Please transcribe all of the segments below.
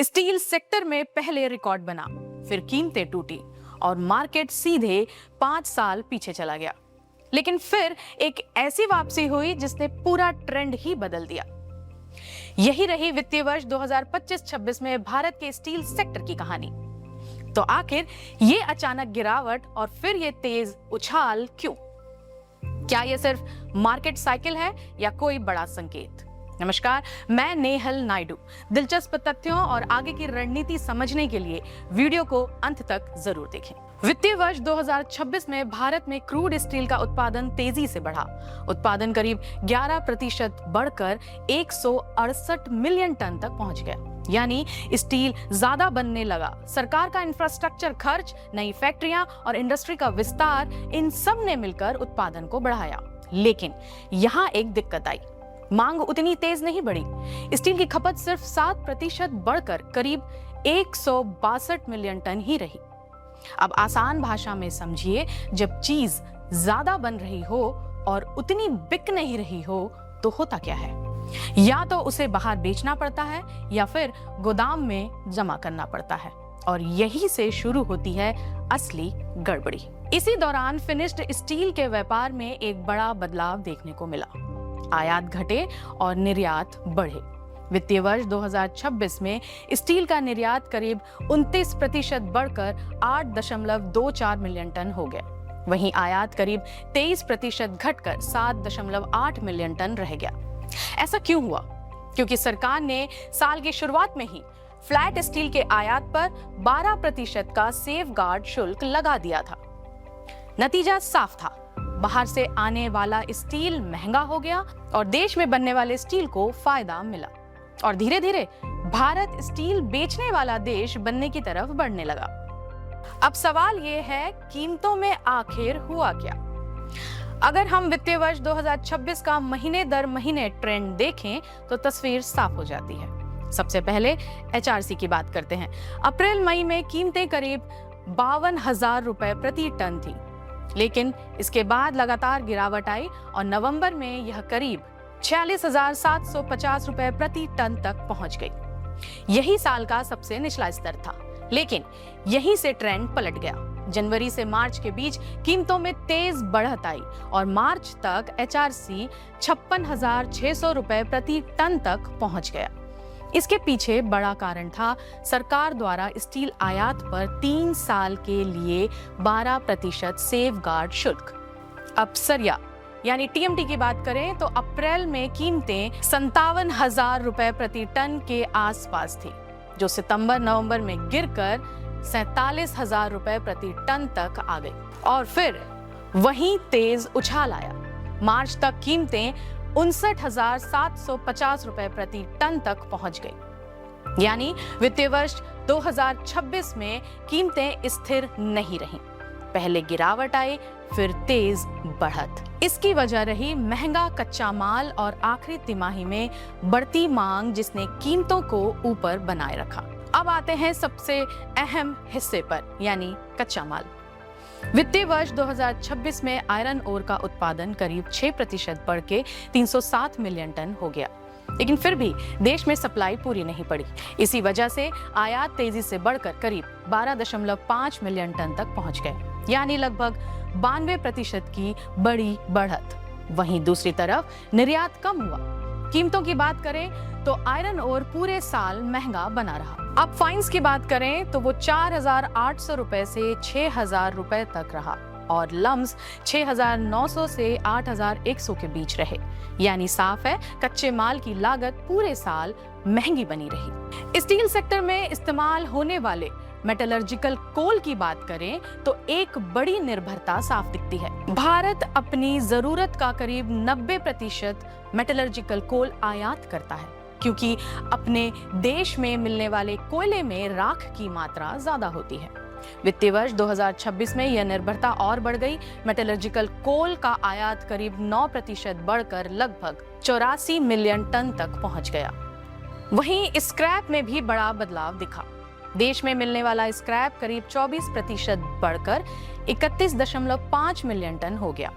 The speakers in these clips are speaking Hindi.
स्टील सेक्टर में पहले रिकॉर्ड बना, फिर कीमतें टूटी और मार्केट सीधे 5 साल पीछे चला गया। लेकिन फिर एक ऐसी वापसी हुई जिसने पूरा ट्रेंड ही बदल दिया। यही रही वित्तीय वर्ष 2025-26 में भारत के स्टील सेक्टर की कहानी। तो आखिर ये अचानक गिरावट और फिर ये तेज उछाल क्यों? क्या ये सिर्फ मार्केट साइकिल है या कोई बड़ा संकेत? नमस्कार, मैं नेहल नायडू। दिलचस्प तथ्यों और आगे की रणनीति समझने के लिए वीडियो को अंत तक जरूर देखें। वित्तीय वर्ष 2026 में भारत में क्रूड स्टील का उत्पादन तेजी से बढ़ा। उत्पादन करीब 11% बढ़कर 168 मिलियन टन तक पहुंच गया। यानी स्टील ज्यादा बनने लगा। सरकार का इंफ्रास्ट्रक्चर खर्च, नई फैक्ट्रियां और इंडस्ट्री का विस्तार, इन सब ने मिलकर उत्पादन को बढ़ाया। लेकिन यहाँ एक दिक्कत आई, मांग उतनी तेज नहीं बढ़ी। स्टील की खपत सिर्फ 7% बढ़कर करीब 162 मिलियन टन ही रही। अब आसान भाषा में समझिए, जब चीज ज्यादा बन रही हो और उतनी बिक नहीं रही हो तो होता क्या है? या तो उसे बाहर बेचना पड़ता है या फिर गोदाम में जमा करना पड़ता है। और यही से शुरू होती है असली गड़बड़ी। इसी दौरान फिनिश्ड स्टील के व्यापार में एक बड़ा बदलाव देखने को मिला। आयात घटे और निर्यात बढ़े। वित्तीय वर्ष 2026 में स्टील का निर्यात करीब 29% बढ़कर 8.24 मिलियन टन हो गया। वहीं आयात करीब 23% घटकर 7.8 मिलियन टन रह गया। ऐसा क्यों हुआ? क्योंकि सरकार ने साल की शुरुआत में ही फ्लैट स्टील के आयात पर 12% का सेफगार्ड शुल्क लगा दिया था। नतीजा साफ था, बाहर से आने वाला स्टील महंगा हो गया और देश में बनने वाले स्टील को फायदा मिला। और धीरे धीरे भारत स्टील बेचने वाला देश बनने की तरफ बढ़ने लगा। अब सवाल ये है, कीमतों में आखिर हुआ क्या? अगर हम वित्तीय वर्ष 2026 का महीने दर महीने ट्रेंड देखें तो तस्वीर साफ हो जाती है। सबसे पहले HRC की बात करते हैं। अप्रैल मई में कीमतें करीब 52,000 रुपए प्रति टन थी, लेकिन इसके बाद लगातार गिरावट आई और नवंबर में यह करीब 46,750 रुपए प्रति टन तक पहुंच गई। यही साल का सबसे निचला स्तर था, लेकिन यहीं से ट्रेंड पलट गया। जनवरी से मार्च के बीच कीमतों में तेज बढ़त आई और मार्च तक HRC 56,600 रुपए प्रति टन तक पहुंच गया। इसके पीछे बड़ा कारण था सरकार द्वारा स्टील आयात पर 3 साल के लिए 12% सेफगार्ड शुल्क। अब सरिया यानी TMT की बात करें तो अप्रैल में कीमतें 57,000 रुपए प्रति टन के आसपास थी, जो सितंबर नवंबर में गिरकर 47,000 रुपए प्रति टन तक आ गई। और फिर वहीं तेज उछाल आया। मार्च तक कीमतें 59,750 रुपए प्रति टन तक पहुंच गई। यानी वित्तीय वर्ष 2026 में कीमतें स्थिर नहीं रहीं। पहले गिरावट आई, फिर तेज बढ़त। इसकी वजह रही महंगा कच्चा माल और आखिरी तिमाही में बढ़ती मांग, जिसने कीमतों को ऊपर बनाए रखा। अब आते हैं सबसे अहम हिस्से पर, यानी कच्चा माल। वित्तीय वर्ष 2026 में आयरन ओर का उत्पादन करीब 6% बढ़ के 307 मिलियन टन हो गया। लेकिन फिर भी देश में सप्लाई पूरी नहीं पड़ी। इसी वजह से आयात तेजी से बढ़कर करीब 12.5 मिलियन टन तक पहुंच गए, यानी लगभग 92% की बड़ी बढ़त। वहीं दूसरी तरफ निर्यात कम हुआ। कीमतों की बात करें तो आयरन ओर पूरे साल महंगा बना रहा। अब फाइन्स की बात करें तो वो 4,800 रुपए से 6,000 रुपए तक रहा और लम्स 6,900 से 8,100 के बीच रहे। यानी साफ है, कच्चे माल की लागत पूरे साल महंगी बनी रही। स्टील सेक्टर में इस्तेमाल होने वाले मेटलर्जिकल कोल की बात करें तो एक बड़ी निर्भरता साफ दिखती है। भारत अपनी जरूरत का करीब 90% मेटलर्जिकल कोल आयात करता है, क्योंकि अपने देश में मिलने वाले कोयले में राख की मात्रा ज्यादा होती है। वित्तीय वर्ष 2026 में यह निर्भरता और बढ़ गई। मेटलर्जिकल कोल का आयात करीब 9% बढ़कर लगभग 84 मिलियन टन तक पहुंच गया। वहीं स्क्रैप में भी बड़ा बदलाव दिखा। देश में मिलने वाला स्क्रैप करीब 24% बढ़कर 31.5 मिलियन टन हो गया।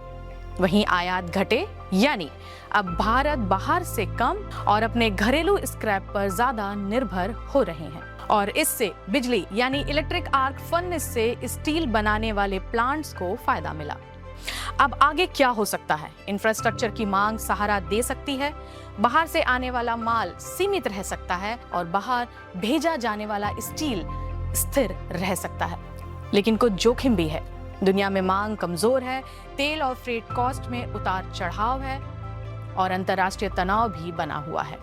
वहीं आयात घटे यानी अब भारत बाहर से कम और अपने घरेलू स्क्रैप पर ज्यादा निर्भर हो रहे हैं और इससे बिजली यानी इलेक्ट्रिक आर्क फर्नेस से स्टील बनाने वाले प्लांट्स को फायदा मिला। अब आगे क्या हो सकता है? इंफ्रास्ट्रक्चर की मांग सहारा दे सकती है, बाहर से आने वाला माल सीमित रह सकता है और बाहर भेजा जाने वाला स्टील स्थिर रह सकता है। लेकिन कुछ जोखिम भी है। दुनिया में मांग कमजोर है, तेल और फ्रेट कॉस्ट में उतार चढ़ाव है और अंतर्राष्ट्रीय तनाव भी बना हुआ है।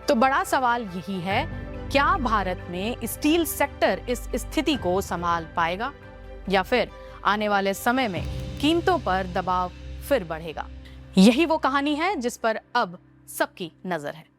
तो बड़ा सवाल यही है, क्या भारत में स्टील सेक्टर इस स्थिति को संभाल पाएगा या फिर आने वाले समय में कीमतों पर दबाव फिर बढ़ेगा? यही वो कहानी है जिस पर अब सबकी नजर है।